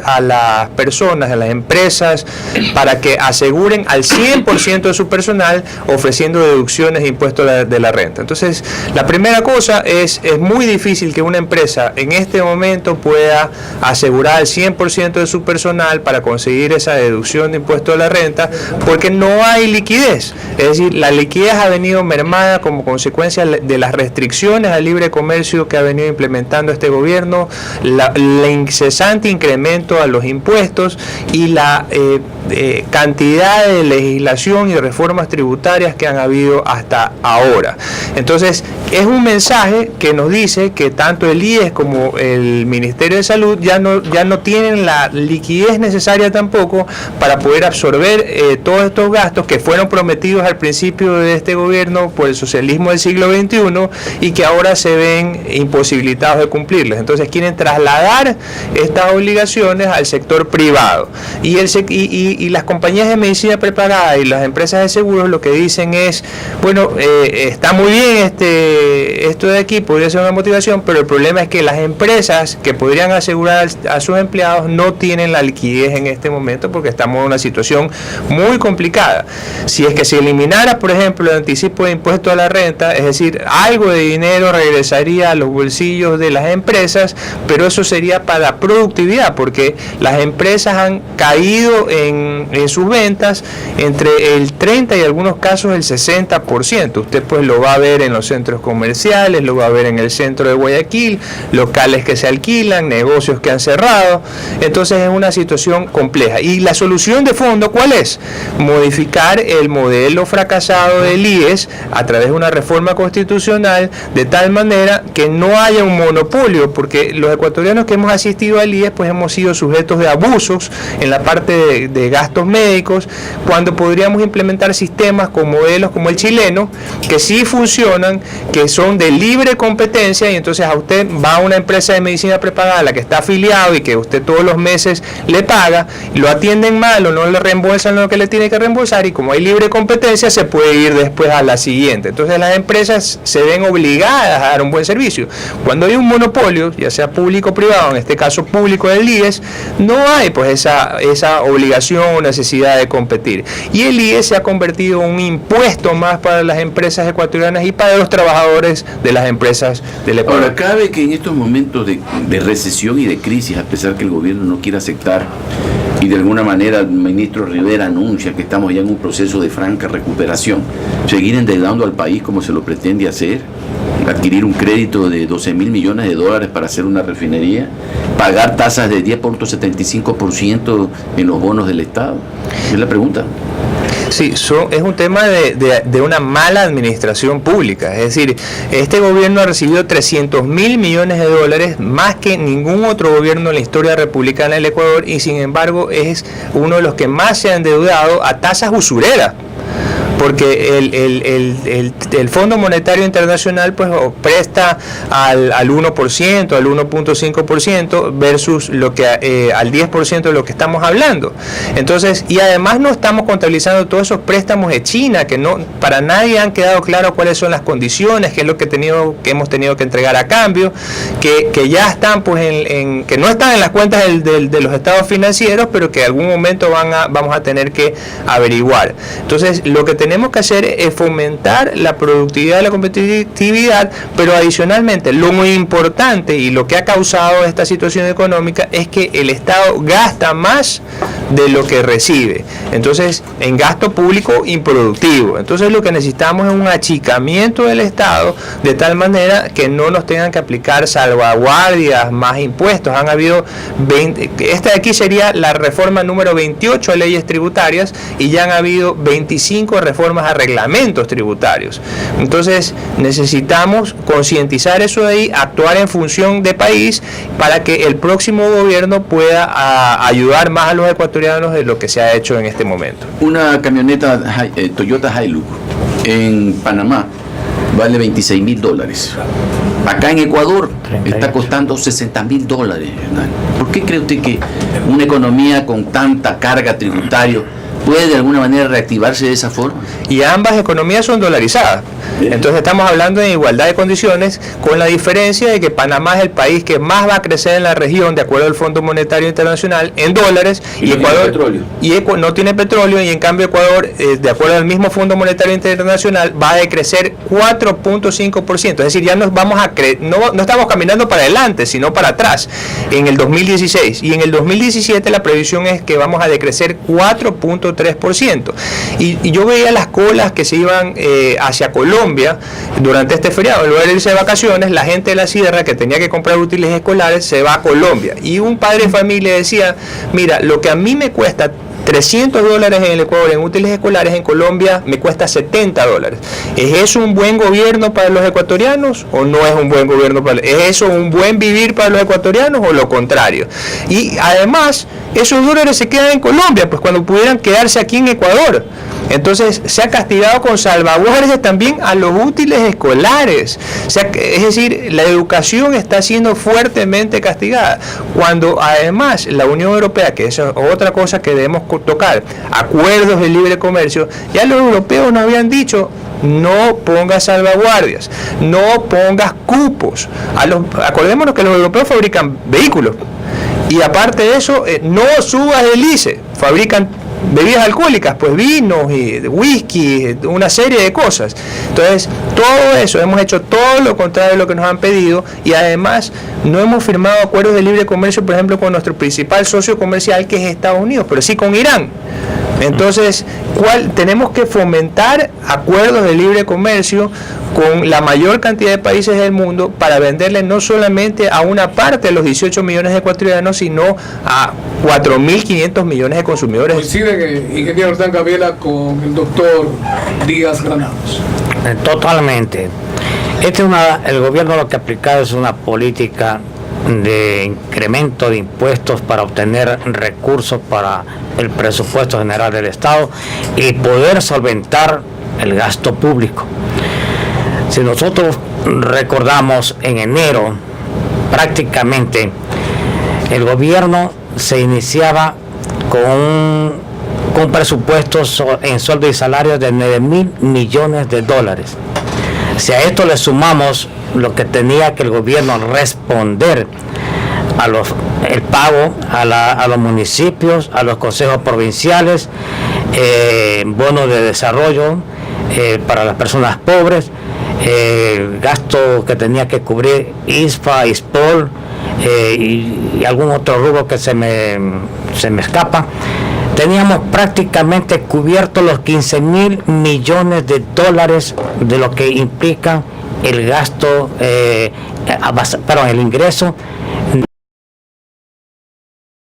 a las personas, a las empresas, para que aseguren al 100% de su personal ofreciendo deducciones de impuestos de la renta. Entonces, la primera cosa es muy difícil que una empresa en este momento pueda asegurar al 100% de su personal para conseguir esa deducción de impuestos de la renta, porque no hay liquidez. Es decir, la liquidez ha venido mermada como consecuencia de las restricciones al libre comercio que ha venido implementando este gobierno, el incesante incremento a los impuestos y la cantidad de legislación y reformas tributarias que han habido hasta ahora. Entonces, es un mensaje que nos dice que tanto el IES como el Ministerio de Salud ya no tienen la liquidez necesaria tampoco para poder absorber todos estos gastos que fueron prometidos al principio de este gobierno por el socialismo del siglo XXI y que ahora se ven imposibilitados de cumplirles. Entonces quieren trasladar estas obligaciones al sector privado y las compañías de medicina preparada y las empresas de seguros lo que dicen es, bueno, está muy bien esto de aquí, podría ser una motivación, pero el problema es que las empresas que podrían asegurar a sus empleados no tienen la liquidez en este momento porque estamos en una situación muy complicada. Si es que se eliminara, por ejemplo, el anticipo de impuesto a la renta, es decir, algo de dinero regresaría a los bolsillos de las empresas, pero eso sería para la productividad, porque las empresas han caído en sus ventas entre el 30 y en algunos casos el 60%. Usted pues lo va a ver en los centros comerciales, lo va a ver en el centro de Guayaquil, locales que se alquilan, negocios que han cerrado. Entonces es una situación compleja. Y la solución de fondo, ¿cuál es? Modificar el modelo fracasado del IES a través de una reforma constitucional de tal manera que no haya un monopolio, porque los ecuatorianos que hemos asistido al IES pues hemos sido sujetos de abusos en la parte de gastos médicos, cuando podríamos implementar sistemas con modelos como el chileno, que sí funcionan, que son de libre competencia, y entonces a usted va a una empresa de medicina prepagada a la que está afiliado y que usted todos los meses le paga, lo atienden mal o no le reembolsan lo que le tiene que reembolsar, y como hay libre competencia se puede ir después a la siguiente. Entonces las empresas se ven obligadas a dar un buen servicio. Cuando hay un monopolio, ya sea público o privado, en este caso público del IES, no hay pues esa obligación o necesidad de competir. Y el IES se ha convertido en un impuesto más para las empresas ecuatorianas y para los trabajadores de las empresas del Ecuador. Ahora, cabe que en estos momentos de recesión y de crisis, a pesar que el gobierno no quiera aceptar, y de alguna manera el ministro Rivera anuncia que estamos ya en un proceso de franca recuperación, seguir endeudando al país como se lo pretende hacer, adquirir un crédito de 12.000 millones de dólares para hacer una refinería, pagar tasas de 10.75% en los bonos del Estado. Es la pregunta. Sí, es un tema de una mala administración pública. Es decir, este gobierno ha recibido 300.000 millones de dólares, más que ningún otro gobierno en la historia republicana del Ecuador, y sin embargo es uno de los que más se ha endeudado a tasas usureras. Porque el Fondo Monetario Internacional pues presta al 1%, al 1.5% versus lo que al 10% de lo que estamos hablando. Entonces, y además no estamos contabilizando todos esos préstamos de China que no para nadie han quedado claro cuáles son las condiciones, qué es lo que hemos tenido que entregar a cambio, que ya están pues que no están en las cuentas de los estados financieros, pero que en algún momento vamos a tener que averiguar. Entonces, lo que tenemos que hacer es fomentar la productividad y la competitividad, pero adicionalmente lo muy importante y lo que ha causado esta situación económica es que el Estado gasta más de lo que recibe, entonces en gasto público improductivo. Entonces lo que necesitamos es un achicamiento del Estado de tal manera que no nos tengan que aplicar salvaguardias, más impuestos. Han habido 20, esta de aquí sería la reforma número 28 de leyes tributarias, y ya han habido 25 reformas a reglamentos tributarios. Entonces necesitamos concientizar eso de ahí, actuar en función de país para que el próximo gobierno pueda ayudar más a los ecuatorianos de lo que se ha hecho en este momento. Una camioneta Toyota Hilux en Panamá vale $26.000. Acá en Ecuador está costando $60.000. ¿Por qué cree usted que una economía con tanta carga tributaria puede de alguna manera reactivarse de esa forma. Y ambas economías son dolarizadas. Entonces estamos hablando de igualdad de condiciones, con la diferencia de que Panamá es el país que más va a crecer en la región, de acuerdo al Fondo Monetario Internacional, en dólares, y Ecuador no tiene petróleo, y en cambio Ecuador, de acuerdo al mismo Fondo Monetario Internacional, va a decrecer 4.5%. Es decir, ya nos vamos a no estamos caminando para adelante, sino para atrás en el 2016. Y en el 2017 la previsión es que vamos a decrecer 4.3%. Y yo veía las colas que se iban hacia Colombia durante este feriado. En lugar de irse de vacaciones, la gente de la sierra que tenía que comprar útiles escolares se va a Colombia. Y un padre de familia decía, mira, lo que a mí me cuesta $300 en el Ecuador en útiles escolares, en Colombia me cuesta $70. ¿Es eso un buen gobierno para los ecuatorianos o no es un buen gobierno para ¿Es eso un buen vivir para los ecuatorianos o lo contrario? Y además, esos dólares se quedan en Colombia, pues cuando pudieran quedarse aquí en Ecuador. Entonces se ha castigado con salvaguardias también a los útiles escolares. O sea, es decir, la educación está siendo fuertemente castigada. Cuando además la Unión Europea, que eso es otra cosa que debemos tocar, acuerdos de libre comercio, ya los europeos nos habían dicho, no pongas salvaguardias, no pongas cupos. Acordémonos que los europeos fabrican vehículos. Y aparte de eso, no subas el ICE, fabrican bebidas alcohólicas, pues vinos y whisky, una serie de cosas. Entonces, todo eso, hemos hecho todo lo contrario de lo que nos han pedido, y además no hemos firmado acuerdos de libre comercio, por ejemplo, con nuestro principal socio comercial, que es Estados Unidos, pero sí con Irán. Entonces, tenemos que fomentar acuerdos de libre comercio con la mayor cantidad de países del mundo para venderle no solamente a una parte de los 18 millones de ecuatorianos, sino a 4.500 millones de consumidores. ¿Coincide, ingeniero Ortán Gabriela, con el doctor Díaz Granados? Totalmente. El gobierno lo que ha aplicado es una política de incremento de impuestos para obtener recursos para el presupuesto general del Estado y poder solventar el gasto público. Si nosotros recordamos, en enero prácticamente el gobierno se iniciaba con presupuestos en sueldo y salarios de $9.000 millones. Si a esto le sumamos lo que tenía que el gobierno responder el pago a los municipios, a los consejos provinciales, bonos de desarrollo para las personas pobres, gasto que tenía que cubrir ISFA, ISPOL y algún otro rubro que se me escapa, teníamos prácticamente cubierto los $15.000 millones de lo que implica el gasto, el ingreso